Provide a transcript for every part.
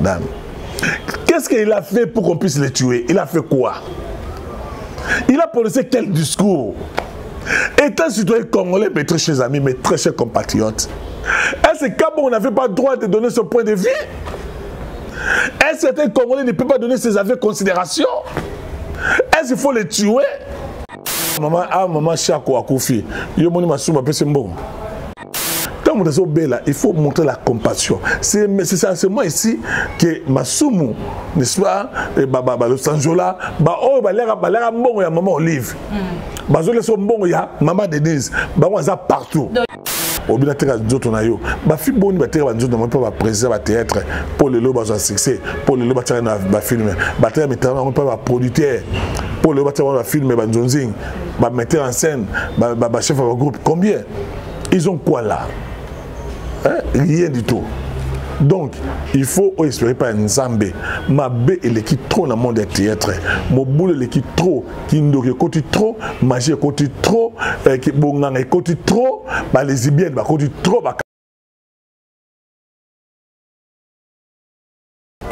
madame. Qu'est-ce qu'il a fait pour qu'on puisse les tuer? Il a fait quoi? Il a prononcé quel discours? Étant citoyen congolais, mes très chers amis, mes très chers compatriotes, est-ce que on n'avait pas le droit de donner ce point de vue? Est-ce qu'un Congolais ne peut pas donner ses avis de considération? Est-ce qu'il faut les tuer? Maman Chako Akoufi, il faut montrer la compassion. C'est moi ici que Masumu, n'est-ce pas, et le Sanjola, maman Olive, maman Denise, partout. Au bout de d'autres naïo, ma fille bonne va tirer un jour pas président va théâtre pour le lobe à succès, pour le lobe à tirer un film, bataille maintenant on peut pas producteur, pour le lobe à tirer un film, bah Johnzing, bah metteur en scène, bah chef de groupe, combien? Ils ont quoi là? Hein? Rien du tout. Donc, il faut espérer pas un Zambé. Ma bé et l'équipe trop dans le monde des théâtres. Mon boule l'équipe trop, qui nous côté trop, magie côté trop, qui bongang côté trop, bah les zibiennes bah côté trop bah.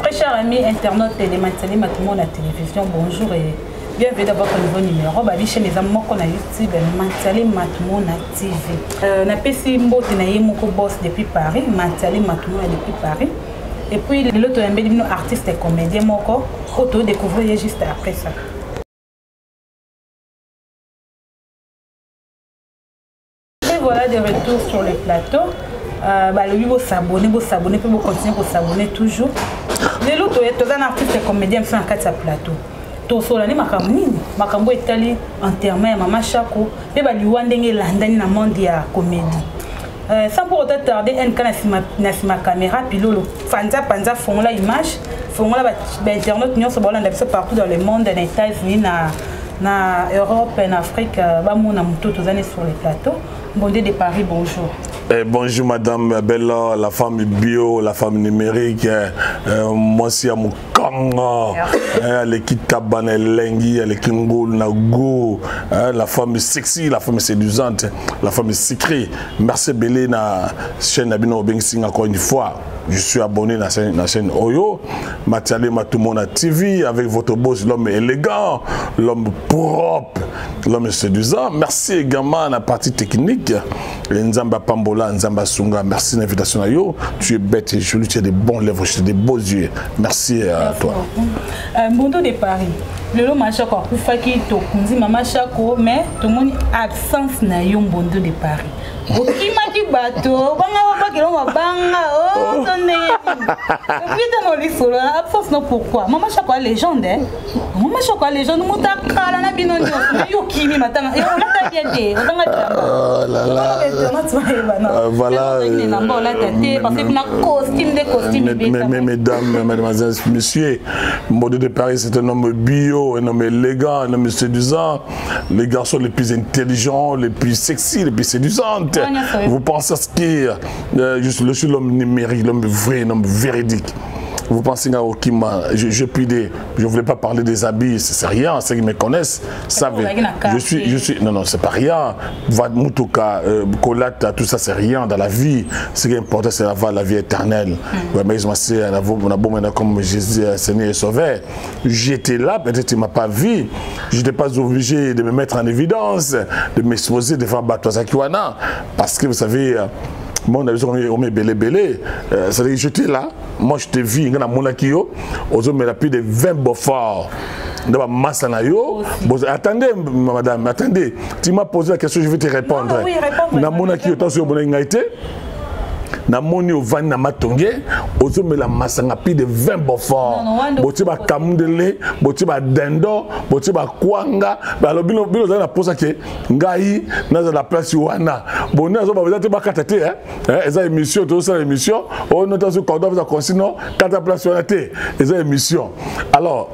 Très chers amis internautes de Mantali Matumo la télévision, bonjour et bienvenue dans votre nouveau numéro. Babi chez mes amis qu'on a YouTube Mantali Matumo la TV. Na pesi mbote na yemoko boss depuis Paris, Mantali Matumo depuis Paris. Et puis l'autre est artiste et comédien moko, auto découvrir juste après ça. Et voilà de retour sur le plateau. Le lui vous s'abonner, puis vous continuez à s'abonner toujours. L'autre est un artiste et comédien fait un cas de sa plateau. Tosolani makambo etali enterrement ya Maman Chako pe baliwandenge landani na monde ya comédie. Sans pour autant tarder NK na sima caméra pilolo panza fongola image fongola ba internaute nyonso bolanda biso partout dans le monde, dans les États-Unis na Europe en Afrique ba mona muto tozane sur les plateaux. Bondé de Paris, bonjour. Bonjour Madame Bella, la femme bio, la femme numérique, moi aussi à mon l'équipe Kabane Lengi, l'équipe Ngol Nago, la femme sexy, la femme séduisante, la femme secrète. Merci Bella na chaîne Abino Bengsing encore une fois. Je suis abonné à la chaîne Oyo, Matiale Matumona TV, avec votre boss, l'homme élégant, l'homme propre, l'homme séduisant. Merci également à la partie technique. Nzamba Pambola, Nzamba Sunga, merci de l'invitation à Yo. Tu es bête et jolie, tu as des bons lèvres, tu as des beaux yeux. Merci à toi. Bondo de Paris. Le Maman Chako, pour faire qui te Maman Chako, mais tout le monde absence na yo Bondo de Paris. Okima di bateau, banga banga, oh, absence non pourquoi? Maman Chako a légende, hein? Maman Chako a légende, mutakala na binondo, yo kimi matanga, yo la tabiende, voilà. Mesdames, mesdemoiselles, messieurs, Bondo de Paris, c'est un homme bio, un homme élégant, un homme séduisant, les garçons les plus intelligents, les plus sexy, les plus séduisants. Vous pensez à ce qui est, je suis l'homme numérique, l'homme vrai, l'homme véridique. Vous pensez à Okima, je ne voulais pas parler des habits, c'est rien, ceux qui me connaissent savent. Je suis, non, c'est pas rien. Mutuka, Kolata, tout ça, c'est rien dans la vie. Ce qui est important, c'est d'avoir la vie éternelle. Mais comme Jésus, Seigneur et Sauveur, j'étais là, peut-être qu'il ne m'a pas vu. Je n'étais pas obligé de me mettre en évidence, de m'exposer devant Batozakiwana. Parce que vous savez, moi, on a besoin de belé. C'est-à-dire que j'étais là, moi je te vis, on a mon akio, on a plus de 20 beauforts. Attendez, madame, attendez. Tu m'as posé la question, je vais te répondre. Oui, réponds. Na mon akio, tu as sur mon ingalité. Na moni au van na matonge ozo me la masanga plus de 20 beauforts boti ba kamundele boti ba dendo boti ba kwanga ba lobino bino za na posa ke ngai na za la place wana boni zo ba vete ba katete eza émission to ça émission on nota sur cordon za consino kata place wana te eza émission. Alors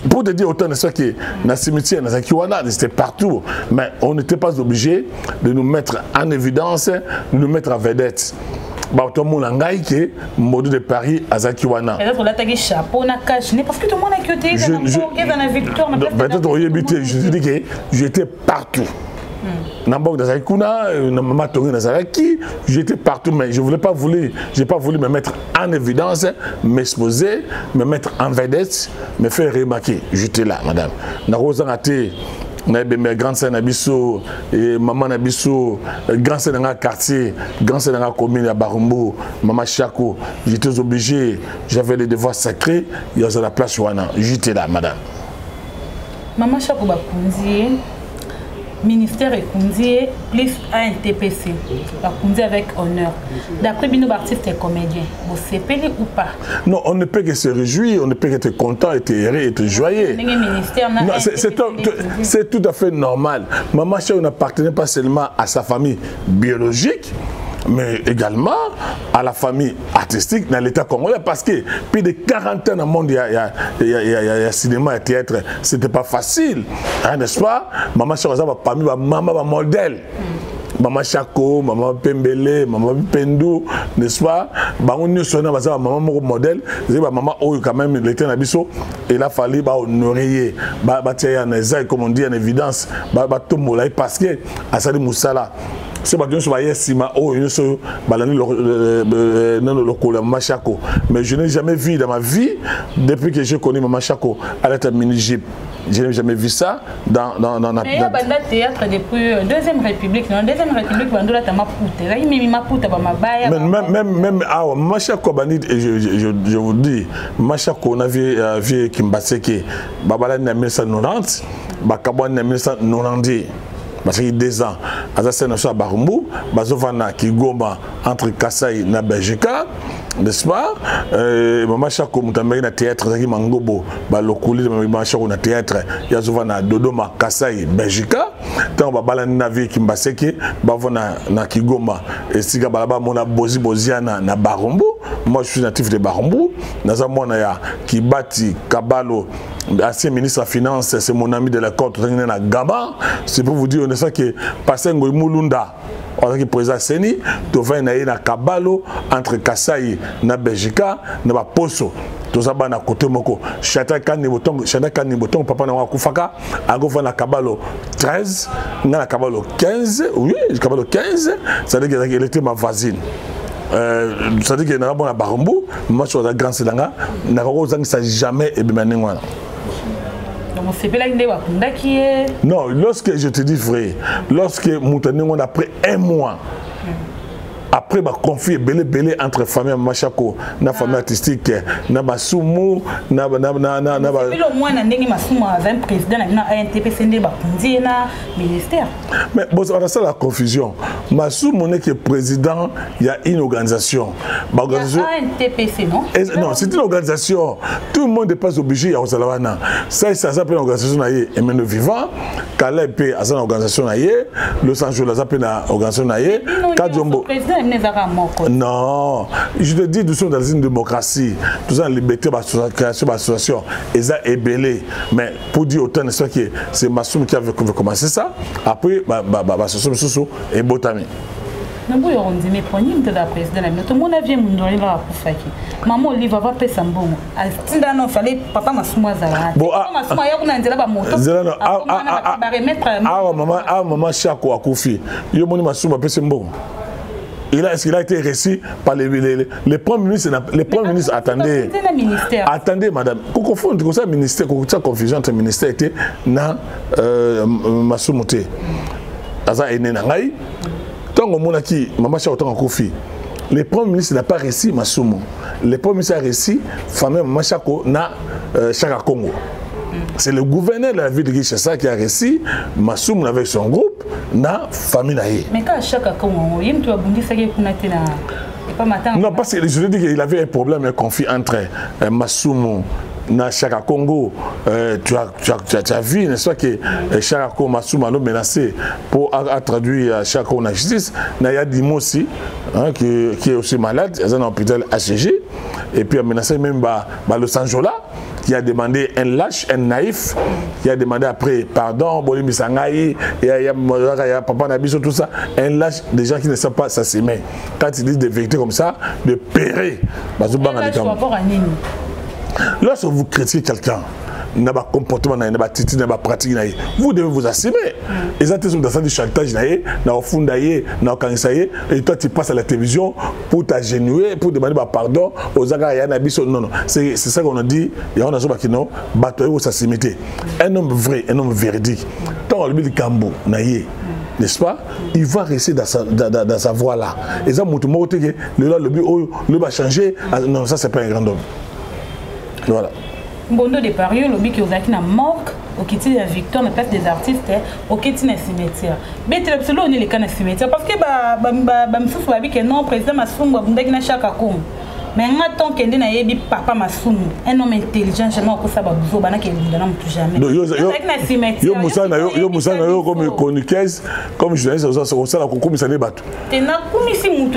pour te dire autant de ça que dans cimetière, dans Akiwana, c'était partout, mais on n'était pas obligé de nous mettre en évidence, de nous mettre en vedette. Tout le monde a gagné Bondo de Paris à Zakiwana. Parce que tout le monde a quitté dans la victoire. Je dis que j'étais partout. Nambok Nazarikuna, Maman Tongi Nazaraki, j'étais partout, mais je n'ai pas voulu me mettre en évidence, m'exposer, me mettre en vedette, me faire remarquer. J'étais là, madame. Narozangate, mes grands sœurs Nabiso, et maman Nabiso, grand sœur dans le quartier, grand sœur dans la commune à Barumbo, maman Chako, j'étais obligé, j'avais les devoirs sacrés, il y a la place Wana, j'étais là, madame. Maman Chako Bakunzi, ministère et Kunzi, plus ANTPC, Bakunzi avec honneur. D'après Bino artiste et comédien, vous s'épelez ou pas? Non, on ne peut que se réjouir, on ne peut qu'être content, être heureux, être joyeux. C'est tout à fait normal. Maman Chako n'appartenait pas seulement à sa famille biologique, mais également à la famille artistique dans l'État congolais, parce que plus de 40 ans dans le monde, il y a cinéma et théâtre, c'était pas facile, hein, n'est-ce pas? Maman Chako parmi maman modèle. Maman Chako, maman Pembele, maman Pendou, n'est-ce pas? Maman modèle, maman Oyo quand même, l'été Nabiso, il a fallu honorer, comme on dit en évidence, parce que Asali Moussala. C'est pas que je mais je n'ai jamais vu dans ma vie, depuis que je connais Maman Chako, elle est un mini-jeep. Je n'ai jamais vu ça dans la théâtre depuis Deuxième République. Dans la Deuxième République, même Maman Chako, je vous dis, Maman Chako, on a vu Kimbaseke, Babala en 1990, Bakabouan en 1990. Parce qu'il y a 2 ans, à la Barumbu, Bazovana qui goma entre Kassai et Belgique, n'est-ce pas? Maman Chako, Moutamé, na théâtre, Zaki Mangobo, Balokuli, Maman Chako, na théâtre, Yazovana, Dodoma, Kassai, Belgique, tant Babala Navi, Kimbaseke, Bavona, na Kigoma, et Siga Balaba, Mona Bozi Boziana, na Barumbu. Moi, je suis natif de Barumbu, Nazamona, Kibati, Kabalo, ancien ministre des Finances, c'est mon ami de la Côte, Gaba. C'est pour vous dire, on sait que Passengo Moulunda, on est président Seni, tu vas na Kabalo, entre Kassai et Belgique, na Poso. Tout ça, na côté moko. Chata Kani Boton, papa na Kufaka, Agofa na Kabalo 13, na Kabalo 15, oui, Kabalo 15, ça veut dire qu'elle était ma voisine. Ça veut dire qu'il y a un Barumbu, moi je suis un grand Sédanga, ça jamais et bien. Non, lorsque je te dis vrai, lorsque Moutani, on a pris 1 mois, après ma conflit belé entre famille Maman Chako, na famille artistique, na Masumu, na le moins n'andingi Masumu avec président na ANTPC ndé bakundi na ministère. Mais bon, on a ça la confusion. Masumu n'est que président, il y a une organisation. ANTPC non? Non, c'est une organisation. Tout le monde n'est pas obligé à Osalwana. Ça s'appelle une organisation naïe et maintenant vivant. Caleb a une organisation naïe, Los Angeles a une organisation naïe. Kadjombo. Non, je te dis, nous sommes dans une démocratie, nous sommes en liberté, création d'association, et ça est belé. Mais pour dire autant, c'est Massoum qui avait commencé ça, après, l'association est Botami. Nous avons dit, mais prenez la présidente, tout le monde a vu mon nom là pour faire. Maman Olive va payer son bon. Il fallait papa Massoum Azara. Bon, Massoum a dit là moto. Maman Chako a confié. Il y a Massoum a payé son bon. Est-ce qu'il a été reçu par les premiers ministres? Les premiers ministres, attendez, madame. Qu'on confonde comme ça, ministère, qu'on a confusion entre ministère était na Massoumouté. Aza est né nangai. Tant que mon aki, maman Chako tant Kofi. Les premiers ministres n'a pas reçu Massoumou. Les premiers ministres a reçu famille maman Chako na Chaka Congo. C'est le gouverneur de la ville de Kinshasa qui a reçu Massoum avec son groupe na famille naïe. Mais quand Chaka Congo, il y a non, parce que je veux dire qu'il avait un problème, un conflit entre Massoum na Chaka Congo. Tu as vu, n'est-ce pas, que Chaka Congo Massoum a menacé pour traduire Chaka Congo en justice. Il y a Dimo aussi, hein, qui est aussi malade, il est dans l'hôpital HG, et puis il a menacé même Los Angeles, qui a demandé un lâche, un naïf, qui a demandé après pardon, Bolimi Sangaï, il y a Papa Nabiso, tout ça, un lâche, des gens qui ne savent pas s'assumer. Quand ils disent des vérités comme ça, de pérer. Lorsque vous critiquez quelqu'un, n'a pas comportement, n'a pas attitude, n'a pas pratique. Vous devez vous assumer. Les gens sont dans ça du chantage, n'a fundaye, n'a kansaye, et toi tu passes à la télévision pour t'agenouiller, pour demander pardon aux agaya nabiso. Non, non, c'est ça qu'on a dit. Il y a un autre qui non, batoye ou s'assimiter. Un homme vrai, un homme véridique. Tant on le dit Kambo, naïe. N'est-ce pas? Il va rester dans sa voie là. Et ça, le va changer. Non, ça, c'est pas un grand homme. Voilà. Bondo de Paris, le but qui est na manque, au qui tient victoire, la place des artistes, au qui tient cimetière. Mais tu as absolument les cas de cimetière parce que non, président Massoum, na chaque accom. Mais tant qu'il y a papa Massoum, un homme intelligent, jamais au ça va vous bana qui est dans tout jamais. Yo Moussa comme chroniqueuse, comme journaliste, au ça la comme ça les bateaux.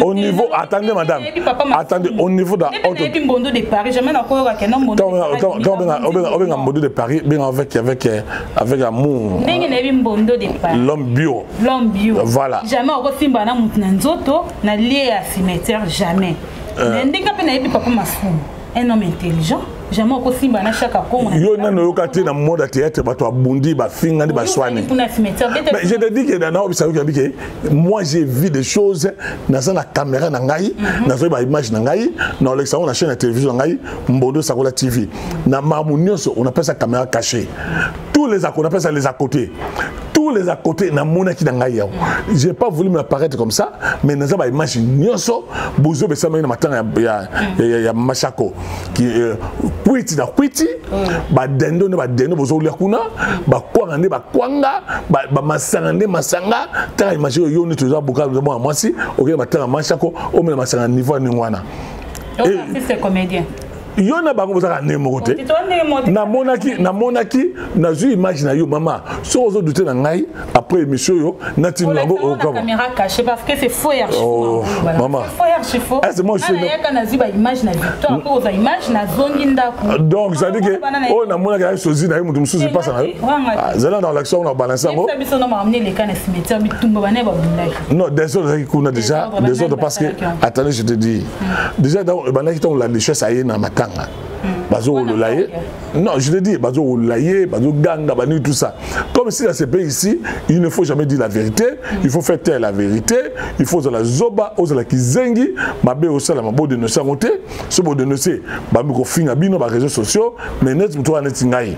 Au niveau, attendez madame, attendez, au niveau de Bondo de Paris, jamais encore qu'un homme Bondo de Paris, bien avec amour. L'homme bio. L'homme bio. Voilà. Jamais encore Simba na Moutenanzoto, na lié à cimetière jamais. Un homme intelligent, jamais au Simba na chaque accom. Yo na no kati na mode théâtre bato abundi ba finga ba soigner. Mais je te dis que dans moi j'ai vu des choses dans la caméra na ngai, dans la image na ngai, dans l'exemple na chaîne de télévision na ngai, Mbondo Sakola TV. Na mamunioso on appelle ça caméra cachée. Tous les à côté, on appelle ça les à côté. Tous les à côté na mona ki na ngai. J'ai pas voulu m'apparaître comme ça, mais dans la image nyoso bozo be ça na matanga ya machako qui kwiti na kwiti ba dendo bozo lia kuna ba kwanga ba kwanga ba masanga ta image yo ni toujours buka mo mwasi oké matanga machako o me masanga niveau ni wana. Et c'est comédien. Yo na bango bozaka nemo côté na monaki na ju image na yo mama so ozo douter na ngai après émission yo na ti nango au caméra cachée parce que c'est faux archivo maman faux archivo c'est moi je na na ziba image na victoire pour za image na zongi ndako donc ça dit que oh na monaka ya sozi na yo mutu mususu passe na yo zela dans l'action on balance ngo ça biso na ramener les cas na cimetière bitumba bana ba bundaki non des autres qui kuna déjà des autres parce que attendez je te dis déjà dans bana qui ont la richesse aye na matanga bazo lolaye non je te dis bazo lolaye bazo ganga bani tout ça comme si dans ce pays ici il ne faut jamais dire la vérité il faut faire taire la vérité il faut la zoba ozala kizengi mabe osala mabo de no sangote ce bo de no se ba mi ko finga bino ba réseaux sociaux mais net muto net ngai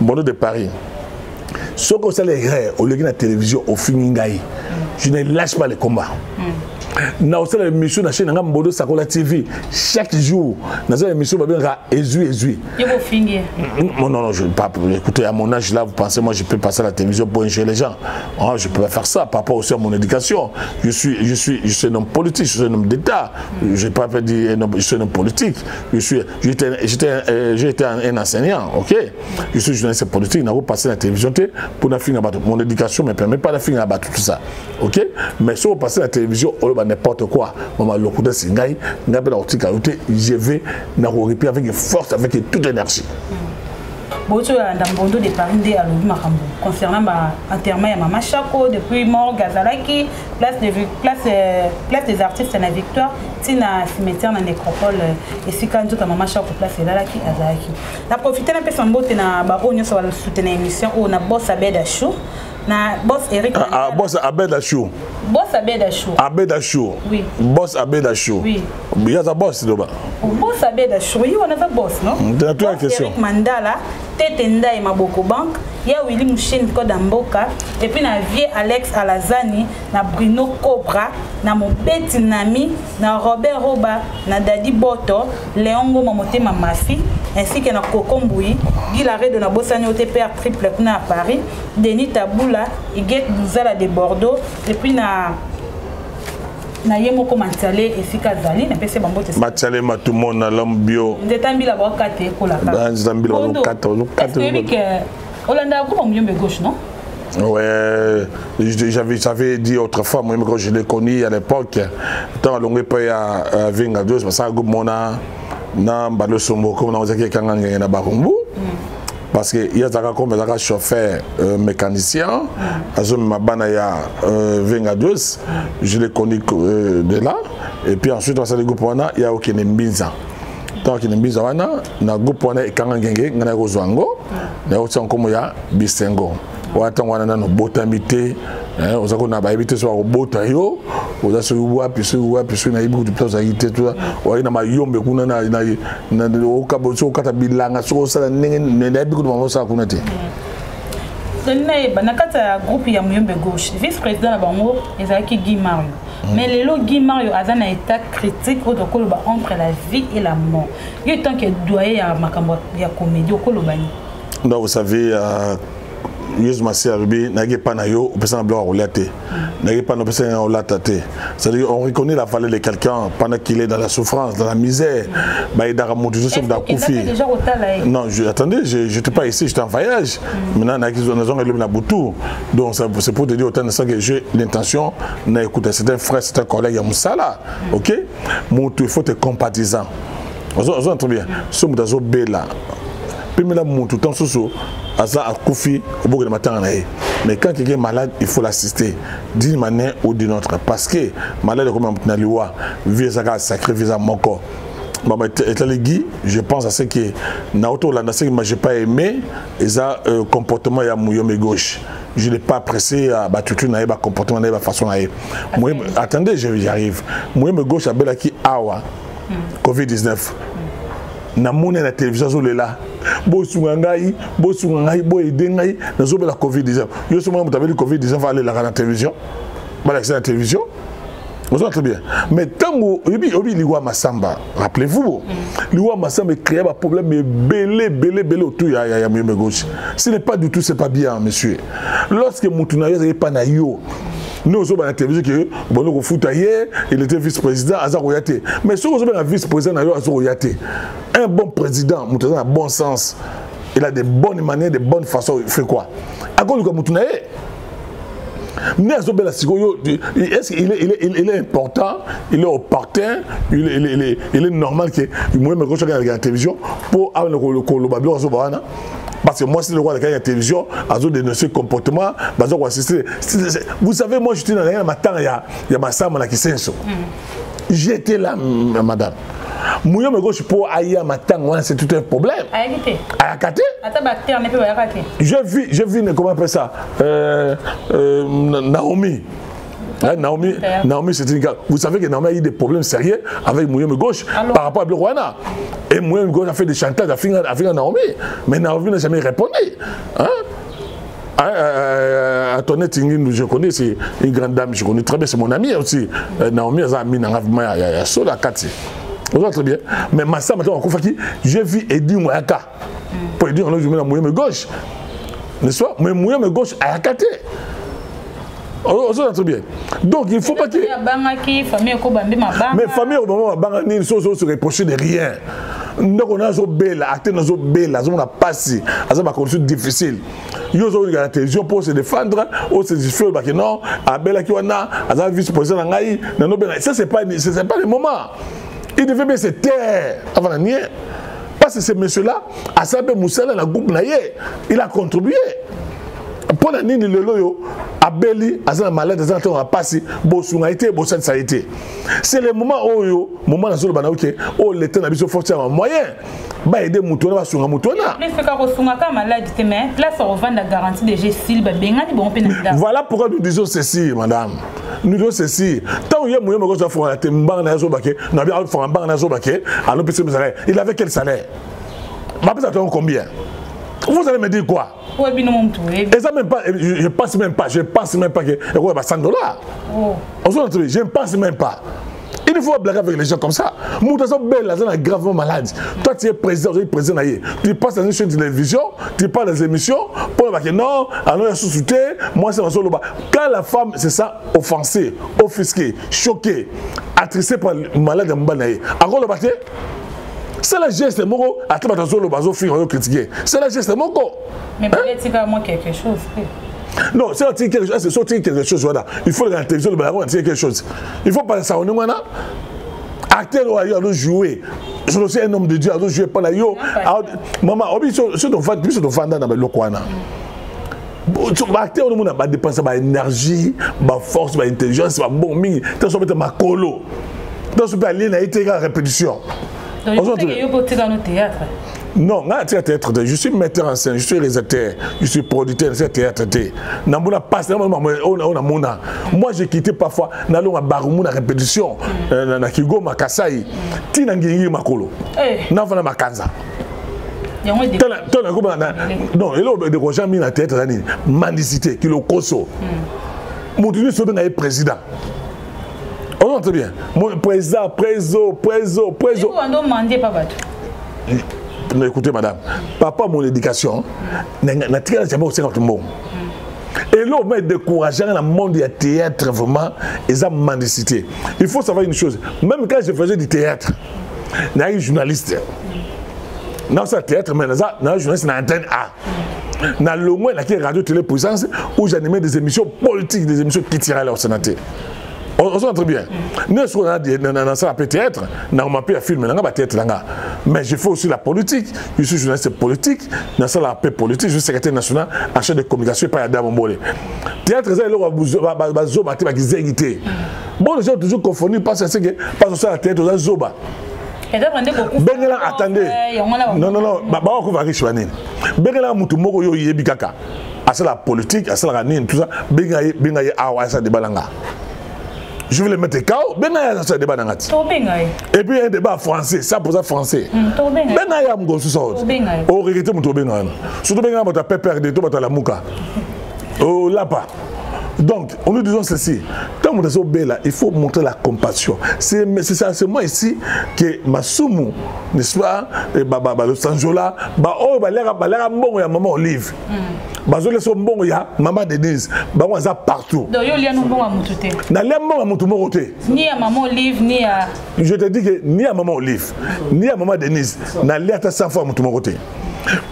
Bondo de Paris ce que ça les rêves au lieu de la télévision au fingai je ne lâche pas les combats. Na aussi l'émission na chaîne Mbondo Sakola TV chaque jour na cette émission ba bien ezui non je pas écoutez à mon âge là vous pensez moi je peux passer à la télévision pour engager les gens je peux pas faire ça par rapport aussi à mon éducation je suis un homme politique je suis un homme d'état je pas fait dire je suis un homme politique j'étais un enseignant OK je suis journaliste politique n'a pas passé à la télévision pour na finir mon éducation me permet pas de finir tout ça OK mais si on passe à la télévision n'importe quoi maman le coup de singai n'a pas d'article je vais na repier avec force avec toute énergie. Boto dans Bondo de Paris de Alobi Makambo concernant enterrement ya Mama Chako depuis mort Gazalaki place des artistes na Victoire tina cimetière na nécropole et si quand tout Mama Chako place Lalaki Azalaki na profiter na pesa mbote na ba onyo so va soutenir émission o na boss Abed Chou na boss Eric boss Abed Chou boss Abed Chou Abed Chou oui boss Abed Chou oui il y a un boss là-bas boss Abed Chou oui on a un boss non de toute question Eric Mandala Tetenda et Maboko Bank ya Willy Mouchen Kodamboka et puis na vie Alex Alazani na Bruno Cobra na Mobeti Nami na Robert Roba na Dadi Boto Léongo Mamotema Mafi ainsi que na Kokomboui Guilare de na Bossani OTPR triple na à Paris Denis Taboula Iguet Bouzala de Bordeaux et puis na yemoko Matiale et Sikazali na pese bambote Matiale matumona l'homme bio ndetambi la bokate ko la ba ndetambi la bokate Olanda groupe Muyombe gauche non ouais j'avais dit autrefois moi quand je l'ai connu à l'époque tant longue pas à Venga 2 parce que groupe mona na balo sombo comme na ozaki kanganga na bakumbu parce que il y a comme un chauffeur mécanicien azom mabana ya Venga 2 je l'ai connu de là et puis ensuite on s'est dit groupe wana il y a aucun mbinza tant qu'il n'est pas na groupe on est quand ngenge ngana ko zwango na otsa nkomo ya bisengo wata wana na no botamité ozako na ba éviter so bota yo oza so wapi na ibu tu za ite tu wa ina mayombe kuna na okabo so kata bilanga so sala nenge na ibu ko sa kuna te na kata groupe ya Muyombe Gauche vice-président na bango ezaki Guy Mario. Mais les lots Guy Mario a un état critique entre la vie et la mort. Il y a tant que doyen à ma comédie au Kolobani. Non, vous savez, Yus Massi Arubi, n'a pas nayo, ou personne blanc ou laté. N'a pas no personne ou laté. C'est-à-dire, on reconnaît la valeur de quelqu'un pendant qu'il est dans la souffrance, dans la misère. Bah, il a monté sur la Koufi. Non, attendez, je n'étais pas ici, j'étais en voyage. Maintenant, on a le Boutou. Donc, c'est pour te dire autant de ça que j'ai l'intention d'écouter. C'est un frère, c'est un collègue à Moussala. Ok? Il faut être compatissant. Vous entendez bien? Ce que vous là. Puis, tout le temps, Asa a Koufi au bout de matin. Mais quand quelqu'un est malade, il faut l'assister d'une manière ou d'une autre. Parce que malade est comme un liwa, visa sacré, visa mon corps. Je pense à ce que Naoto Landa, ce que moi j'ai pas aimé, et ça comportement ya Muyombe Gauche. Je n'ai pas apprécié à Batutu naïba comportement naïba façon naïba. Attendez, j'y arrive. Muyombe Gauche a belaki awa Covid-19. Na mona na télévision zo lela bo sungangai bo edengai na zo la Covid-19 yo so mo tabeli Covid-19 va aller la télévision ba la télévision vous entendez bien mais tango obi liwa masamba rappelez-vous liwa masamba créer un problème belé autour ya Muyombe Gauche ce n'est pas du tout c'est pas bien monsieur lorsque Moutunayo n'est pas na yo nous sommes à la télévision que Bono Foutaye, il était vice-président à Zaroyate. Mais si vous avez un vice-président à Zaroyate, un bon président, il a un bon sens, il a des bonnes manières, des bonnes façons, il fait quoi? À cause de Moutunaye, il est important, il est opportun, il est normal que moi je regarde la télévision pour avoir le babylon. Parce que moi, si le roi de la télévision, a dénoncé le comportement, vous savez, moi, j'étais dans la matin, il y a ma femme qui s'est j'étais là, madame. Muyombe Gauche pour aïe à matin, c'est tout un problème. J'ai vu, comment on appelle ça, Naomi. Naomi, c'est une gars. Vous savez que Naomi a eu des problèmes sérieux avec Muyombe Gauche par rapport à Bleurouana. Et Muyombe Gauche a fait des chantages à Naomi. Mais Naomi n'a jamais répondu. Antoinette Ingin, je connais, c'est une grande dame, je connais très bien, c'est mon amie aussi. Naomi a mis un ravement, il y a ça, la Kati. Vous voyez très bien. Mais Massa, maintenant, j'ai vu Edi Mouyaka. Pour Edi, on a vu Muyombe Gauche. N'est-ce pas? Mais Muyombe Gauche a Kati. Oh, ça très bien. Donc il ne faut pas que. Mais famille au moment où ils sont se reprocher de rien. Donc on a zo belle, acté dans zo belle, on a passé, à ça ma condition difficile. Ils ont la télévision pour se défendre, ou se dire que non, à belle qui on a, à ça vice-président ngai, non ça c'est pas le moment. Il devait bien se taire avant la nuit. Parce que ce monsieur-là, à Sabé Moussala, la groupe naïe, il a contribué. Pour la nini le loyo abeli azana malade azana to passer bosunga été bosan ça été c'est le moment oyo moment na zolo bana OK o l'état na biso force en moyen ba aider mutona ba sunga mutona mais fait ka kosunga ka malade te mais place on vend la garantie de G-Sil ba bengani bon pénal. Voilà pourquoi nous disons ceci madame nous disons ceci tant il y a moyen ko faire la tembang na zo baké na bien faire un bang na zo baké à l'OPC il avait quel salaire ba peut attendre combien vous allez me dire quoi? Et ça même pas, je pense même pas que $100. Oh. Je ne pense même pas. Il faut blaguer avec les gens comme ça. Moutazo Bella est gravement malade. Toi tu es président, tu passes dans une chaîne de télévision, tu parles des émissions, pour dire non, alors il y a sous-souté, moi c'est un solo bas. Quand la femme c'est ça, offensée, offusquée, choquée, attristée par le malade de Mbanaye, encore le bâté. C'est la geste moko à tout le bazo fin critiquer. C'est la geste moko. Mais peut-être moi quelque chose. Non, c'est quelque chose, c'est sortir quelque chose voilà. Il faut la télévision le balcon dire quelque chose. Il faut pas ça on est acteur doit jouer. Je suis un homme de Dieu, doit jouer pas là yo. Maman, obi sur ton fan, plus sur ton fan dans le coin. Acteur on a pas dépenser ba énergie, ba force, ba intelligence, ba bon ming, tant so mettre ma colo. Dans ce pays là il était en répétition. Non, je suis metteur en scène, je suis réalisateur, je suis producteur de ce théâtre. Moi, j'ai quitté parfois dans Baroumou la répétition, dans Kigo Makasai, Tina Ngingi Makolo, Navana Makanza. Non, et là, de Roger mis la tête, mendicité, qui le coso. Mon Dieu, c'est un président. On entend bien. Mon président, préso. Écoutez, madame, papa, mon éducation, n'a tiré jamais au 50 mots. Et là, on m'a découragé dans le monde du théâtre, vraiment, et ça mendicité. Il faut savoir une chose, même quand je faisais du théâtre, il y a un journaliste. Dans ce théâtre, mais dans un journaliste, dans l'antenne A. Dans le moins, il y a radio télépuissance où j'animais des émissions politiques, des émissions qui tiraient leur sénateur. On se très bien. Nous sommes dans ça théâtre, nous avons pu filmer théâtre. Mais je fais aussi la politique. Je suis journaliste politique, dans la paix politique, je suis secrétaire national en charge de communication par Adam Mbole. Théâtre, c'est là où bon, les gens ont toujours confondu parce que ça théâtre, c'est Zoba. Bengela attendez. Non, on va riche. Bengela Moutoumoko yo yebikaka. C'est la politique, c'est la nine, tout ça. Bengaye awa ça débat langa. Je vais le mettre KO, Bengaye ça débat langa. Et puis un débat français, ça pour ça français. Bengaye am go sous ça. Oh regretter mon Bengaye. Surtout Bengaye mota pepper de tout bata la muka. Oh là pas. Donc, on nous disons ceci, quand on est belle, il faut montrer la compassion. C'est moi ici que Masumu, n'est-ce pas, le Sanjola, il y a maman Olive. Il y a maman Denise, il y a partout. Donc, il y a ni à maman Olive, ni à... Je te dis que ni à maman Olive, ni à maman Denise, il y a 100 fois à mon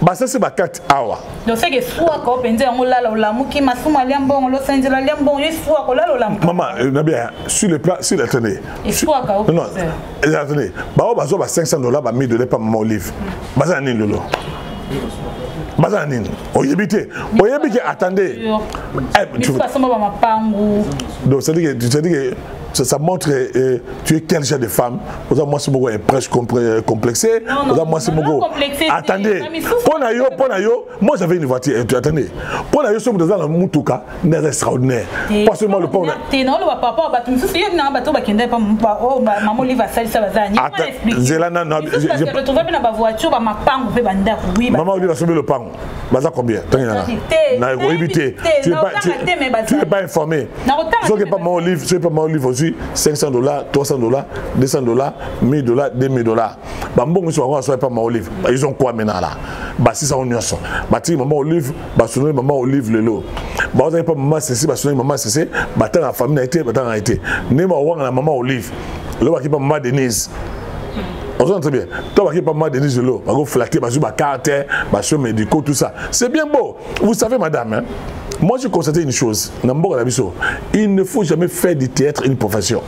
bah ça c'est ma 4 hours. Donc c'est que soit quand on pense on l'a la muki masuma liambon lo sanjela liambon il soit qu'on l'a la maman bien sur le plan sur l'attendez il soit quand non attendez bah on va $500 bah $1000 par maman Olive bah ça ni lolo bah ça ni oyebite attendez tu vas passer ma pangu donc ça dit que ça montre tu es quel genre de femme. Moi c'est beaucoup presque complexé. Moi c'est beaucoup. Attendez. Moi j'avais une voiture. Attendez. Pour la yo dans la mutuka, c'est extraordinaire. Pas seulement le pont. Non le papa ba tu me souviens na bateau ba kende pas maman lui va salir ça va zani. Zelana non. Je retrouve bien ma voiture ba mapango pe banda oui. Maman lui va sauver le pang. Baza combien? Na éviter. Tu n'es pas informé. Ce que pas mon livre, c'est pas mon livre aussi. $500, $300, $200, $1000, $2000. Bambon soit pas ma olive. Ils ont quoi maintenant là? Bah si ça on y a ça. Bah tu maman olive, bah sonner maman olive le lot. Bah vous avez pas maman ceci, bah sonner maman ceci. Bah tant la famille a été, bah tant a été. Nema ouang la maman olive. Le bah qui pas maman Denise. On s'entend très bien. Toi qui pas maman Denise le lot. Bah vous flatter, bah sur ma carte, bah sur médicaux tout ça. C'est bien beau. Vous savez madame hein. Moi, j'ai constaté une chose. Il ne faut jamais faire du théâtre une profession.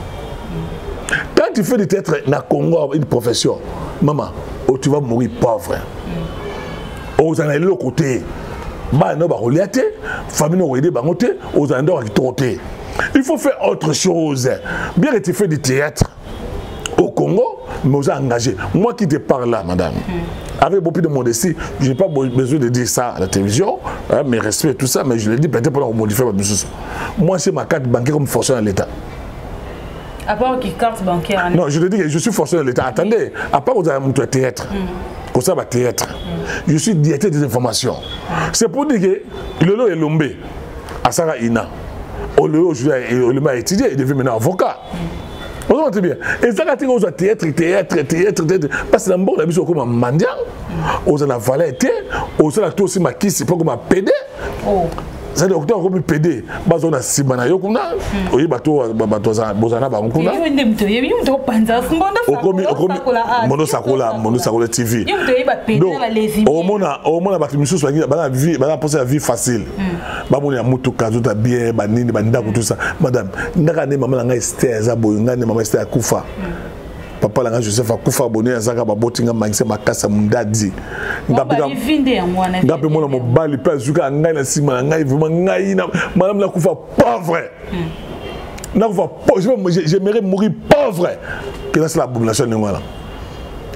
Quand tu fais du théâtre dans le Congo une profession, maman, oh, tu vas mourir pauvre. Oh, vous en avez l'autre côté. Il faut faire autre chose. Bien que tu fais du théâtre au Congo, mais vous êtes engagé. Moi qui te parle là, madame. Avec beaucoup de modestie, je n'ai pas besoin de dire ça à la télévision, hein, mes respects, tout ça, mais je l'ai dit peut-être pour modifier ma chose. Moi, c'est ma carte bancaire comme fonctionnaire de l'État. À part qui carte bancaire? Non, je te dis que je suis fonctionnaire de l'État. Attendez, à part vous avez mon théâtre, comme ça, théâtre, je suis directeur des informations. C'est pour dire que le lot est lombé à Sarah Ina. Le m'a étudié, il devient maintenant avocat. On entend bien. Et ça, quand on a théâtre, parce que dans le monde, on a vu comme un mendiant, on a valé, on a aussi ma qui, c'est pas comme un pédé. C'est-à-dire que on a pédé, on a Simana Yokuna, on a bateau, Bozana Bankuna. Mono Sakola TV. Donc, au monde, on a battu une chose, on a pensé à la vie facile. On a mutuka, tout a bien, banini, bandako, tout ça. Madame, n'agane maman nga Esther, zabo, n'agane maman Esther Koufa. Papa langa Joseph Koufa bonné azaka babotinga mangise makasa mundadi. Ngape mona mobali pe azuka ngai na sima ngai vraiment ngai na madame la Koufa pauvre. J'aimerais mourir pauvre que c'est la abomination de moi là.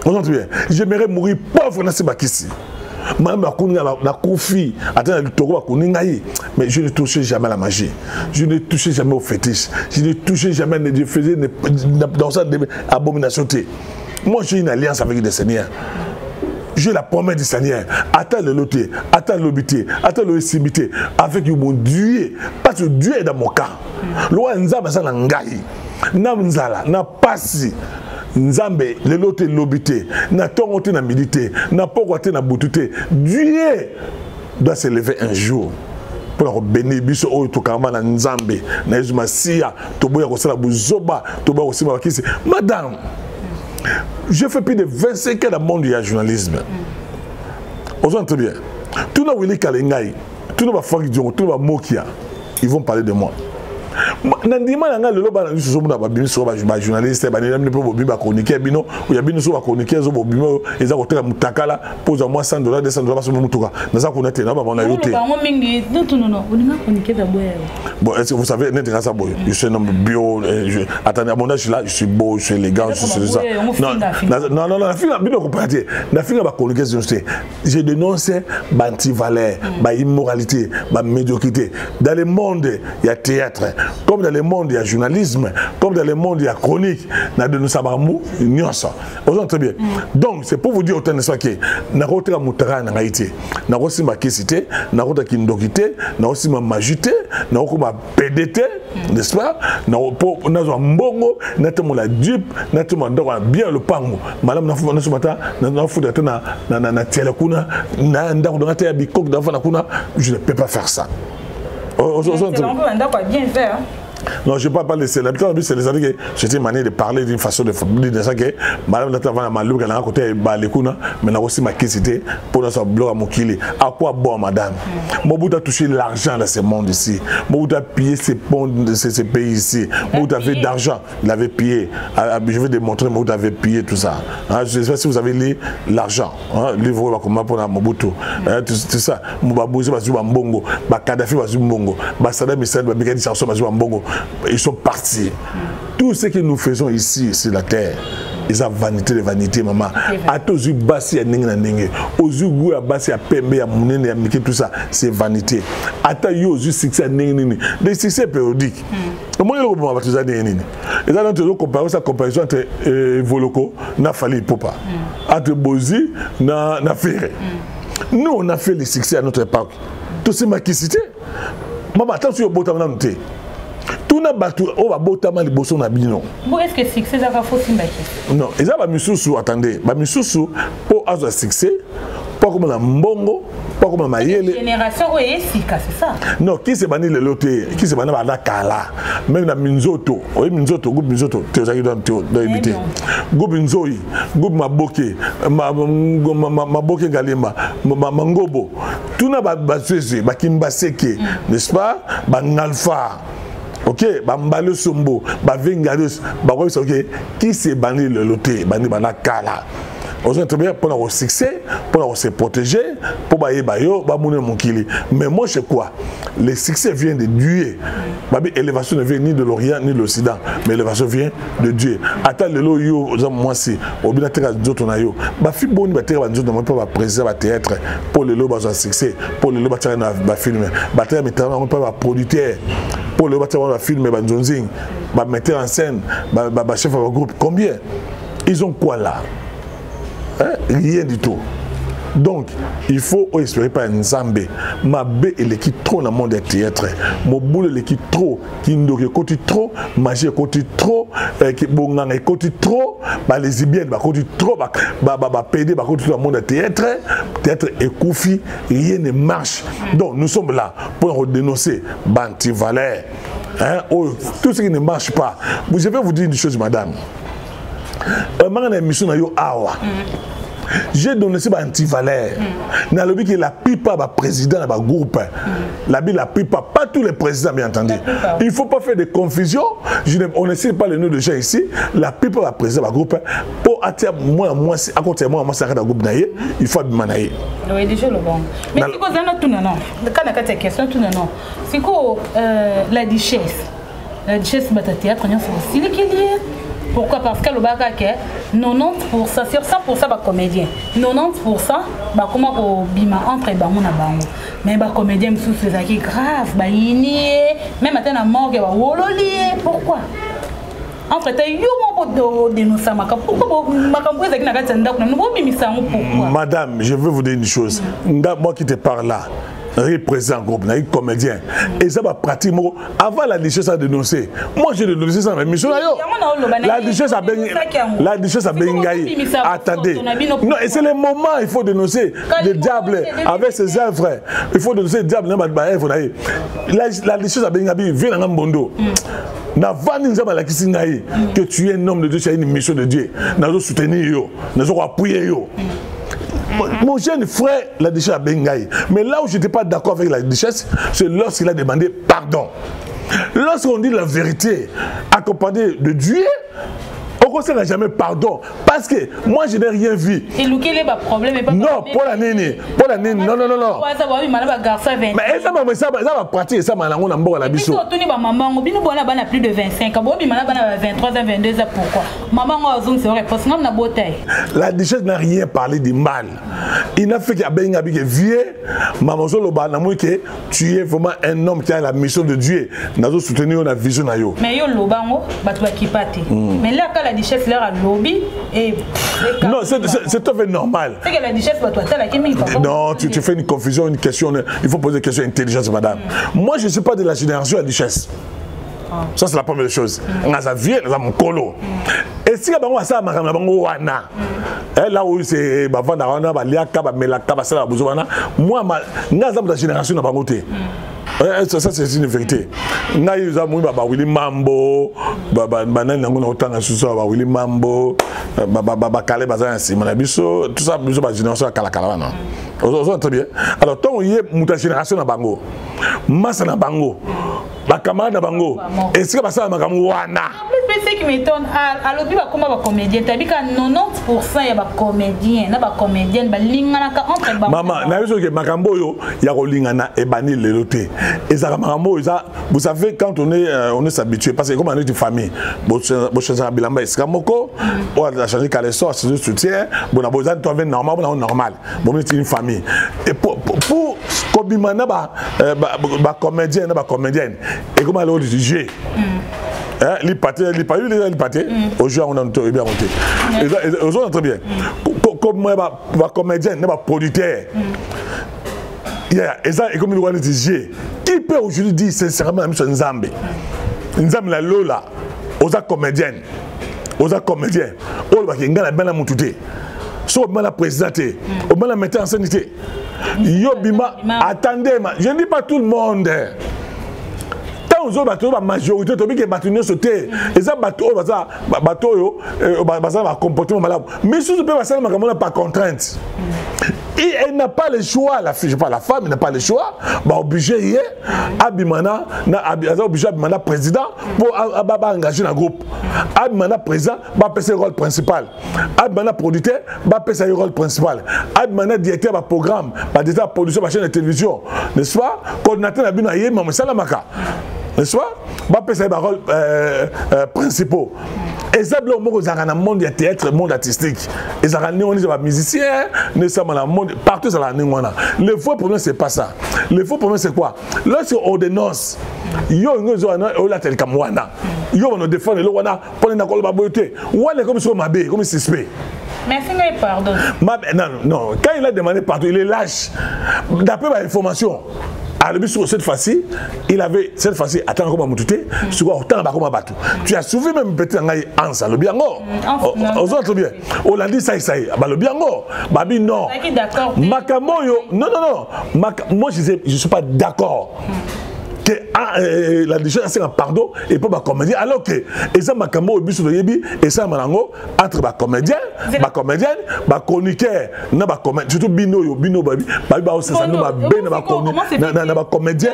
On entend bien. J'aimerais mourir pauvre dans ce bakissi. Madame la Kofi, attends, le taureau mais je ne touchais jamais à la magie. Je ne touchais jamais au fétiche. Je ne touchais jamais, je faisais dans ça des abominations. Moi, j'ai une alliance avec le Seigneur. J'ai la promesse du Seigneur. Attends le loté, attends l'obité, attends le simité, avec mon Dieu. Parce que Dieu est dans mon cas. Loi nzamba ça nangai. Namzala, na pasi. Nzambe, le loté l'obité, na tongoté na milité, na pogoté na boutouté. Dieu doit se lever un jour pour bénir biso oyo tokama na Nzambe, na Yezuma siya, toboya ko sala buzoba, toboya ko sima bakisi. Madame, je fais plus de 25 ans dans le monde du journalisme. On entend bien. Tout le monde qui est tout le monde qui ils vont parler de moi. Nandima nanga lelo ba na so mona ba bimiso ba journaliste ba ne po bimba chroniqueur bino ou ya bino so ba chroniqueur zo bimba eza ko tela mutakala pose moi $100 $200 so mutuka na za ko nete na ba na yote ba ngo mingi non on est chroniqueur d'abord. Bon, est-ce que vous savez n'était ça boy je suis un homme bio attendez à mon âge là je suis beau je suis élégant je suis ça non la fille bino ko prater la fille ba chroniqueur je dénonce ba anti-valeur ba immoralité ba médiocrité dans le monde il y a théâtre. Comme dans le monde, il y a journalisme, comme dans le monde, il y a chronique, il y a de nous savoir très bien. Donc, c'est pour vous dire autant de ça que n'a pas de moutara en Haïti, n'a pas de ma question, n'a pas de kindokité, n'a pas de ma majité, n'a pas de ma PDT, n'est-ce pas? N'a pas de mbongo, n'a pas de la dupe, n'a pas de bien le pango. Madame n'a pas de matin, n'a pas de na telekuna, n'a pas de bikok d'enfant kuna, je ne peux pas faire ça. On peut bien faire. Non, je ne parle pas de célébrités, c'est les années que c'était une manière de parler d'une façon de ça que madame Natavana Malou, elle a un côté Balekuna, mais elle a aussi ma question pour notre blog à Mokili. À quoi bon, madame? Mobutu a touché l'argent dans ce monde ici. Mobutu a pillé ces ponts de ces pays ici. Mobutu avait d'argent, il avait pillé. Je vais démontrer, Mobutu avait pillé tout ça. Je ne sais pas si vous avez lu l'argent. Le livre pour Mobutu. Tout ça. Moubabouzi va jouer en bongo. Kadhafi va jouer en bongo. Saddam Hussein va jouer en bongo. Ils sont partis. Tout ce que nous faisons ici sur la terre, ils ont vanité de vanité, maman. À tous les bassi à n'engé, aux yeux à bassi à pembe à mounene à miké tout ça, c'est vanité. À ta yo aux yeux succès à n'engé, des succès périodiques. Comment ils vont avoir des n'engé? Et là nous comparons sa comparaison entre Voloko, na Fali Popa, entre Bozi, na Ferré. Nous on a fait les succès à notre époque. Tout c'est ma cité. Maman, attention au botam na n'té. Tout n'a pas tout on va botama les bossons na bino. Bon est-ce que succès ça va faut simbaki? Non, ils ont ba misusu attendez, ba misusu pour avoir succès, pas comme la mbongo, pas comme la mayele. Génération oui sika c'est ça. Non, qui se bani le loté, qui se bani ba kala, même na Minzoto, oui Minzoto, groupe Minzoto, tu as dans éviter. Groupe Nzoi, groupe Maboke, Maboke Galimba, Mangobo. Tout n'a pas basé, ba Kimbaseke, n'est-ce pas? Ba Nalfa. Ok, Bambale Sombo, Bavingarus, Barois, ok, qui s'est banni le loté, banni Banakala. On a très bien pour avoir succès, pour se protéger, pour bailler bayo, bamoune monkili. Mais moi, c'est quoi? Le succès vient de Dieu. L'élévation ne vient ni de l'Orient ni de l'Occident, mais l'élévation vient de Dieu. Attends le lot yo, moi si, au bien terre d'autres na yo. Ba fi boni ba terre ba d'autres na pas président ba théâtre pour le lot ba succès, pour le lot ba terre na ba film, ba terre metteur on pas ba producteur. Pour le bâtiment de film, metteur en scène, chef de groupe, combien? Ils ont quoi là? Hein? Rien du tout. Donc, il faut espérer pas un Zambé. Ma bé et l'équipe trop dans le monde des théâtres. Mon boule l'équipe trop, qui nous côté trop, magie côté trop, qui bongang côté trop, les lesbiennes côté trop, PD côté dans le monde des théâtres, théâtre et koufi, rien ne marche. Donc, nous sommes là pour dénoncer Banti Valère. Hein? Oh, tout ce qui ne marche pas. Je vais vous dire une chose, madame. J'ai donné ce anti-valeur. Dans le but que la plupart des présidents de groupe, la plupart, pas tous les présidents, bien entendu. Il ne faut pas faire de confusion. On ne sait pas le nom de gens ici. La plupart des présidents de groupe, pour attirer moi, à côté de moi, c'est un groupe naïe, il faut bien naïe. Oui, déjà le bon. Mais si vous avez tout, non. Quand on a cette question, tout, non. C'est quoi la duchesse? La duchesse, c'est un théâtre, on a aussi l'équilibre. Pourquoi? Parce que le bac est 90% sur 100% ba comédien. 90% ba comment bima entre bango na bango. Mais ba comédien sous c'est qui grave, ba yini même atteint la mort que ba wololi. Pourquoi? Entre Madame, je veux vous dire une chose. Moi qui te parle là, représentant groupe, comédien. Et ça va pratiquement avant la duchesse a dénoncé. Moi j'ai dénoncé ça, mais mission la duchesse a Bengaï. Attendez. Non, et c'est le moment il faut dénoncer le diable avec ses œuvres. Il faut dénoncer le diable. La duchesse a Bengaï vient dans Bondo. Que tu es un homme de Dieu, tu as une mission de Dieu. Nous allons soutenir, nous allons appuyer. Mon jeune frère, la duchesse a Bengaï. Mais là où je n'étais pas d'accord avec la duchesse, c'est lorsqu'il a demandé pardon. Lorsqu'on dit la vérité, accompagné de Dieu, au conseil n'a jamais pardon. Parce que moi je n'ai rien vu. Et quel est le problème? Non, pour la nini. Pour la nini. Non. Mais ça va pratiquer ça, on a un la biseau. Maman, on plus de 25 ans. On a 23 ans, 22 ans. Pourquoi? Maman, on a la duchesse n'a rien parlé de mal. Il n'a fait qu'il y a bien vieux. Maman, tu es vraiment un homme qui a la mission de Dieu. Nous allons soutenir la vision. Mais yo lobango, mais là, quand la duchesse leur a lobby et non, c'est tout à fait normal. C'est que la duchesse va toi non, tu fais une confusion, une question. Il faut poser une question intelligente, madame. Moi, je ne suis pas de la génération de la duchesse. Ça, c'est la première chose. On a sa vie, on a mon colo. Et si on a ça, on a là où c'est Bavanda, Baliaka, Melaka, Basala, Bouzouana, moi, on a la génération de la côté. Ça c'est une vérité. Nous avons Willy Mambo, Willy Mambo, Calais Bazan, Manabiso, tout ça, nous avons une génération à Kalakala. Très bien. Alors, tant qu'il y a une génération à Bango, Massa na Bango, Bakama na Bango, et ce que ça va wana. Ce qui m'étonne, à l'objet, comment va comédien, tu as dit qu'à 90% il y a des comédiens, il y a des comédiennes, maman, il y a Rolingana et Bani le loté. Et ça, vous savez, quand on est s'habitué, parce que comme on est une famille, on a Bilamba et Skamoko, on a changé Calesso, c'est un soutien, on a besoin de normal, on est normal. On est une famille. Et pour Kobimana, comédien, comédienne, et comment on dit G. Les pâtés, aujourd'hui on a bien monté. Aujourd'hui on a très bien. Comme moi, comédien, producteur. Et comme il dit G. Qui peut aujourd'hui dire sincèrement la mission Nzambe? Nzambe la Lola, aux comédiennes, aux comédiens, aux qui la belle moutouté, soit la présidente, au la metteur en scène. Yobima, attendez, je ne dis pas tout le monde. Aux autres la majorité de les bateaux sauter et ça bateau va comportement malade mais si tu peux passer par contrainte et elle n'a pas le choix la fille pas la femme n'a pas le choix bah obligé abimana obligé abimana président pour engager un groupe abimana président va passer le rôle principal abimana producteur va passer le rôle principal abimana directeur va programme va directeur production de chaîne de télévision n'est-ce pas coordinateur abina yé maman salamaka. N'est-ce pas? Va passer les rôles principaux. Et ça, le monde du théâtre, le monde artistique. Et ça, on est musiciens, monde partout dans la monde. Le vrai problème, c'est pas ça. Le vrai problème, c'est quoi? Lorsqu'on dénonce, il y a un tel comme Wana. Il y a un défense, il y a un beauté. Wana comme sur ma baie, comme suspect. Merci, pardon. Non, quand il a demandé partout, il est lâche. D'après ma information. Cette fois-ci, il avait cette fois-ci attends comment moutouté, sur autant comment battu. Tu as soulevé même peut-être un ans le biango. Aux autres bien. On l'a dit ça le biango. Babi non. Makamoyo non. Moi je suis pas d'accord. Que la décharge c'est un pardon et pas comédien alors que et ça Makamo biso de yebi et ça malango entre comédien chroniqueur na comédien surtout bino babi ça nous na comédien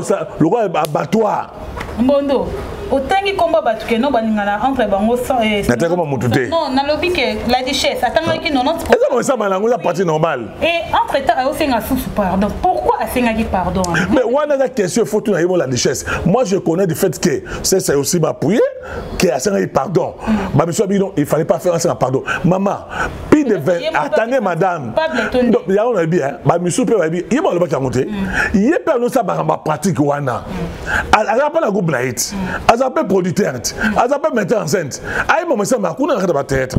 ça le roi abattoir Mbondo autangi combat batuke no baningana entre bango et comment moutouté non na lobi que la duchesse attends qui 90% ça malango la partie normale et entre temps aussi nga sous pardon pourquoi asengaki pardon. Mais on a la question, il faut tout la richesse. Moi, je connais du fait que c'est aussi m'appuyer, que asengaki pardon. Bah, monsieur Abidon, il fallait pas faire un pardon. Maman, puis de 20, attendez, madame. Donc, il y a un bien, bah, monsieur peut dire, il y a un qui a monté. Il y a pas ça ma pratique wana. Elle a pas la groupe naït. Elle a pas producteur. Elle a pas metteur enceinte. Aïe, maman, ça m'a coûté un tête.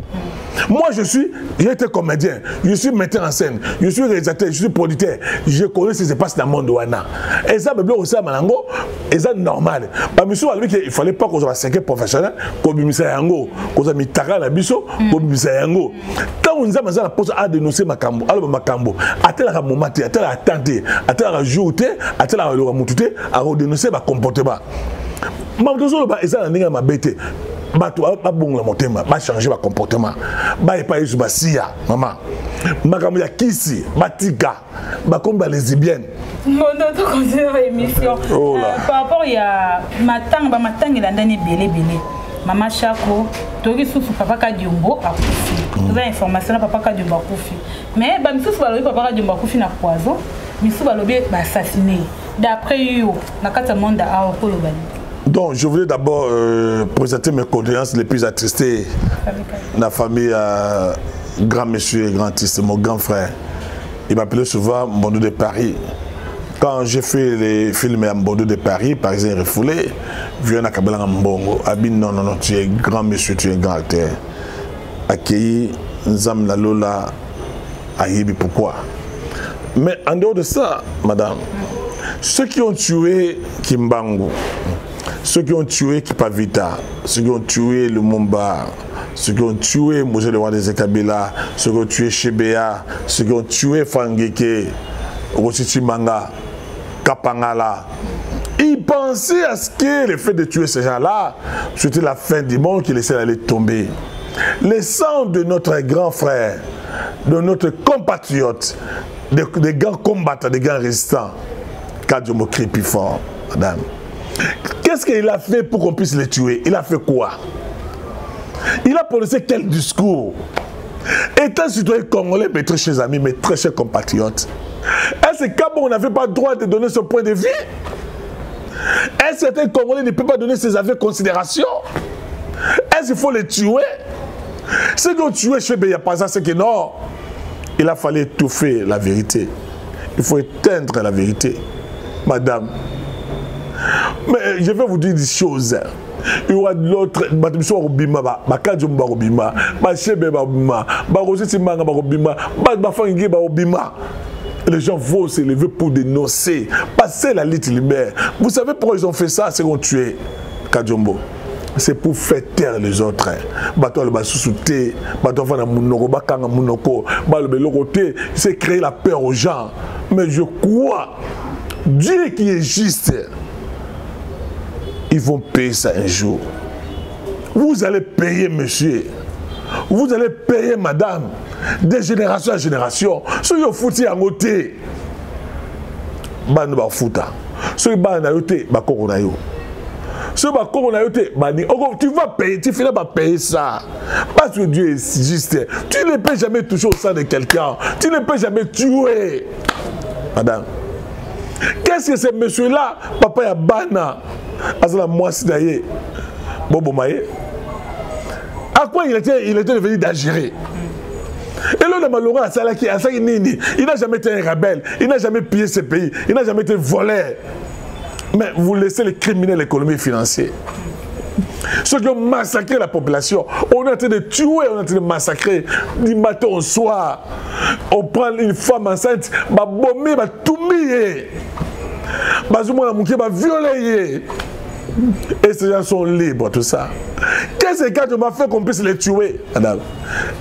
Moi, j'ai été comédien, je suis metteur en scène, je suis réalisateur, je suis producteur. Je connais ce qui se passe dans le monde wana. Et ça, me bloque aussi à Malango, et ça normal. Bah, monsieur, il fallait pas qu'on soit 5 professionnel, qu'on bimisse yango, qu'on soit mis tara la biso, qu'on bimisse yango. Quand on nous a la pose à dénoncer Makambo, alors Makambo, à tel moment, à tel attendé, à tel jour, à tel moutouté, à dénoncer ma comportement. Mamdozo ba eza ninga mabete. Bato ba bonga motema, ba changer ma comportement. Ba e pa yesu ba sia, maman. Makambo ya kisi, batika, ba komba lesbienne. Mondo to continuer émission. Par rapport ya matang la ndani belé. Maman Chako, toki souffle papa Kadiombo a koufi. Nous avons information papa Kadiombo a koufi. Mais ba misusu balobi papa Kadiombo a koufi na poison. Misusu balobi ba assassiné. D'après yo, na kata monde a okolo bani. Donc, je voulais d'abord présenter mes condoléances les plus attristées à la famille grand monsieur et grand artiste, mon grand frère. Il m'appelait souvent Mbondo de Paris. Quand j'ai fait les films à Mbondo de Paris, par exemple, refoulé, viens à Kabbalah Mbongo, Abin, non, tu es grand monsieur, tu es grand acteur. Accueilli, Nzam Lalola, Aïbi, pourquoi? Mais en dehors de ça, madame, ceux qui ont tué Kimbangu, ceux qui ont tué Kipavita, ceux qui ont tué Lumumba, ceux qui ont tué Moshe le roi des Kabila, ceux qui ont tué Shebea, ceux qui ont tué Fangeke, Rosichimanga, Kapangala, ils pensaient à ce que le fait de tuer ces gens-là, c'était la fin du monde qui laissait aller tomber. Le sang de notre grand frère, de notre compatriote, des grands combattants, des grands résistants, Kadiombo crie plus fort, madame. Qu'est-ce qu'il a fait pour qu'on puisse les tuer? Il a fait quoi? Il a prononcé quel discours? Étant citoyen congolais, mes très chers amis, mes très chers compatriotes, est-ce qu'on n'avait pas le droit de donner son point de vue? Est-ce qu'un Congolais ne peut pas donner ses avis de considération? Est-ce qu'il faut les tuer? Ceux qui ont tué chez Béya, par exemple, c'est que non, il a fallu étouffer la vérité. Il faut éteindre la vérité. Madame, mais je vais vous dire des choses. Il y aura l'autre, les gens vont se lever pour dénoncer, passer la lutte libère. Vous savez pourquoi ils ont fait ça? C'est qu'on tué Kadiombo. C'est pour faire taire les autres. C'est créer la peur aux gens. Mais je crois, Dieu qui est juste, ils vont payer ça un jour. Vous allez payer, monsieur. Vous allez payer, madame, de génération à génération. Si vous foutez en côté, vous allez foutre. Si vous allez tu vas payer, tu finis par payer ça. Parce que Dieu est juste. Tu ne peux jamais toucher au sang de quelqu'un. Tu ne peux jamais tuer. Madame. Qu'est-ce que ce monsieur-là, papa Yabana, Azala Moisidaye, Bobo Maye, à quoi il était devenu d'Algérie? Et là, le malheureux il n'a jamais été un rebelle, il n'a jamais pillé ce pays, il n'a jamais été volé. Mais vous laissez les criminels l'économie financière. Ceux qui ont massacré la population, on est en train de tuer, on est en train de massacrer du matin au soir. On prend une femme enceinte, va bomber, va tout miller, va violer. Et ces gens sont libres, tout ça. Qu'est-ce que m'a fait qu'on puisse les tuer, madame?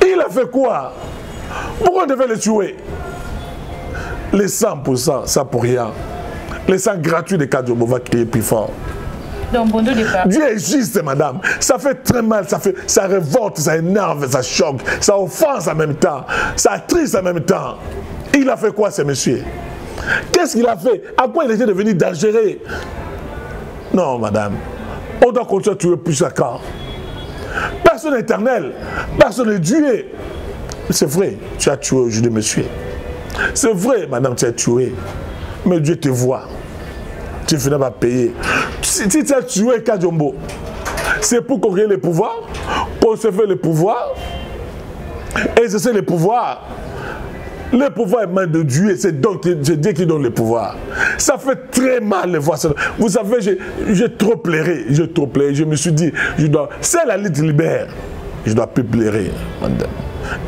Il a fait quoi? Pourquoi on devait les tuer? Les 100%, ça pour rien. Les sangs gratuits de Kadiombo va crier plus fort. Donc, bon, Dieu est juste, madame. Ça fait très mal, ça révolte, ça énerve, ça choque, ça offense en même temps, ça attriste en même temps. Il a fait quoi, ce monsieur? Qu'est-ce qu'il a fait? À quoi il était devenu dangereux? Non, madame. On doit continuer à tuer plus à quand? Personne n'est éternel, personne n'est Dieu. C'est vrai, tu as tué aujourd'hui, monsieur. C'est vrai, madame, tu as tué. mais Dieu te voit. Tu finis par payer. Si tu as tué Kadiombo, c'est pour conquérir le pouvoir, conserver le pouvoir, exercer le pouvoir. Le pouvoir est main de Dieu, c'est Dieu qui donne le pouvoir. Ça fait très mal de voir ça. Vous savez, j'ai trop pleuré, je me suis dit, c'est la lutte libère. Je dois plus pleurer, madame.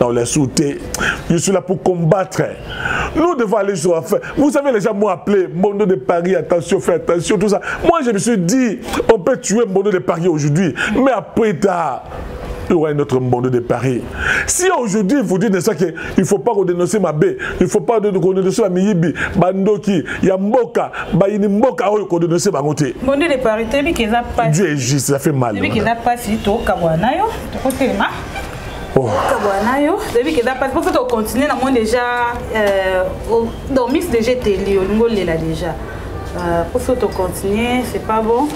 Dans les sautés, je suis là pour combattre. Nous devons aller sur la fin. Vous savez, les gens m'ont appelé, Mondo de Paris, attention, fais attention, tout ça. Moi, je me suis dit, on peut tuer Mondo de Paris aujourd'hui, mais après tard, il y aura un autre Mondo de Paris. Si aujourd'hui vous dites qu'il ne faut pas redénoncer ma baie, il ne faut pas redénoncer ma miyibi, Bandoki, Yamboka, Bayini Mboka, il faut redénoncer ma montée. Mondo de Paris, tu sais qu'il n'a pas. Dieu est juste, ça fait mal. Tu sais qu'il n'a pas si tu as Kabouanayo, tu côté ma. Kabouanayo, tu sais qu'il n'a pas. Pour que tu continues, nous avons déjà dans Miss de GTL, nous l'avons là déjà. Pour que tu continues, c'est pas bon.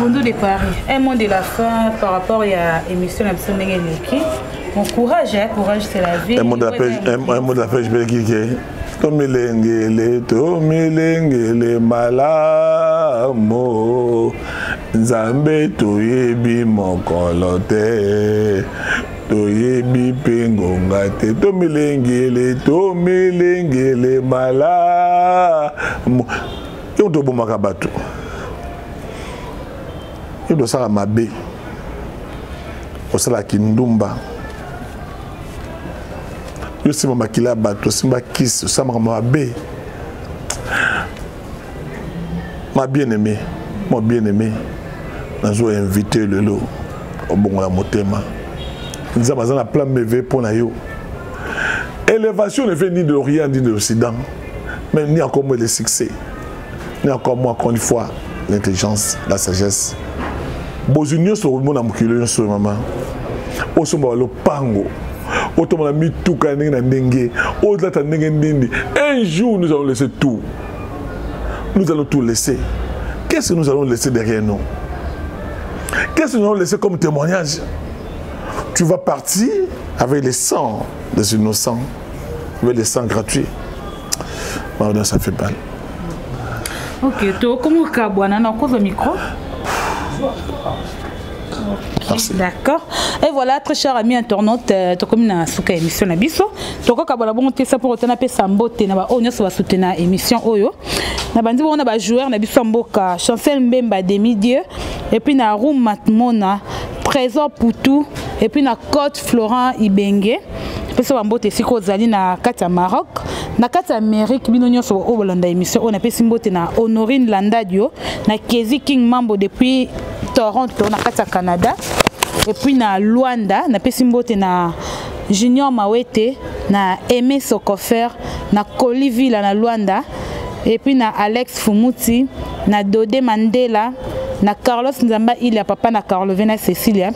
Mondo de Paris, un mot de la fin par rapport à l'émission de Nengeleki. Mon courage, courage c'est la vie. Un mot de la fin, je vais dire Tomilengele malamo Nzambe toyebi mokolote toyebi pengonga te Tomilengele malamo yo to bomaka bato yo do sala mabe osala kindumba yo sima makila bato simba kiss osama mabe ma bien-aimé nazo invité lelo obongola motema nza bazana plan meve pona yo élévation ne vient ni de l'Orient ni de l'Occident mais ni encore moins le succès ni encore moins encore une fois l'intelligence la sagesse bozunyo so mona mukilo so mama osomba lo pango otomona mituka ndenge na ndenge odlata ndenge ndindi un jour nous allons laisser tout. Nous allons tout laisser. Qu'est-ce que nous allons laisser derrière nous? Qu'est-ce que nous allons laisser comme témoignage? Tu vas partir avec les sangs des innocents, avec les sangs gratuits. Pardon, ça fait mal. Ok, comment Kabouana n'a pas de micro? Okay, d'accord. Et voilà, très chers amis internautes, tu comme na souka émission na biso. Tu vois kabala bon te ça pour te na pe sambote na ba onyo so ba soutenir émission oyo. Na bandi on a ba joueur na biso mboka, Chancel Mbemba Demi-Dieu et puis na Room Matmona, Trésor Poutou et puis na Côte Florent Ibenge. Puis ça mbote siko zali na kati ya Maroc. Na kati ya Amérique bino nyonso o bolanda émission on a pe simbote na Honorine Landadio, na Kezi King Mambo depuis Toronto na kati ya Canada. Et puis na Luanda na pesimbote na Junior Mawete na Aimé Sokofer na Coliville na Luanda et puis na Alex Fumuti na Dodé Mandela na Carlos Nzamba il a papa na Carlovena Cecilia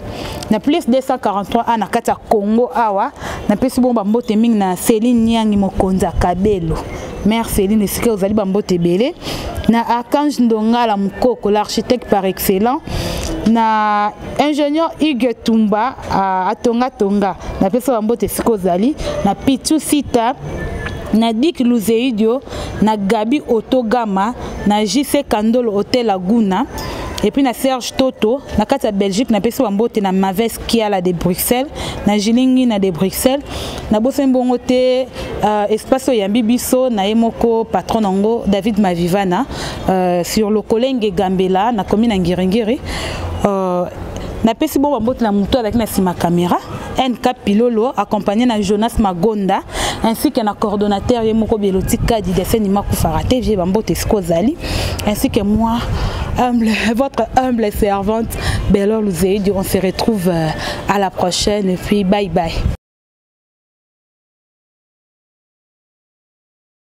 na plus 243 ans na kati ya Congo awa na pesi bomba mbote mingi na Céline Nyangi Mokonza Kabelo mère Céline esika ozali bambote belé na Archange Ndongala Mukoko l'architecte par excellence na ingénieur Hugues Tumba à Tonga Tonga na pesa bambote siko zali na Pichu Sita na Dick Luzeidio na Gabi Otogama na JC Kandolo Hotel Laguna et puis na Serge Toto na kati ya Belgique na pesa bambote na Maves Kiala de Bruxelles na Jilingi na de Bruxelles na Bosembongo te espace yambi biso na emoko patron nango David Mavivana sur le Kolenge Gambela na commune Ngirengiri na pesi bon bambote na muto avec na sima caméra NK Pilolo accompagné na Jonas Magonda ainsi que na coordonnateur Yemoko Beloti Kadi Deseni Makufarate vie bambote Skozali ainsi que moi votre humble servante Bellor Luzeidi. On se retrouve à la prochaine et puis bye bye.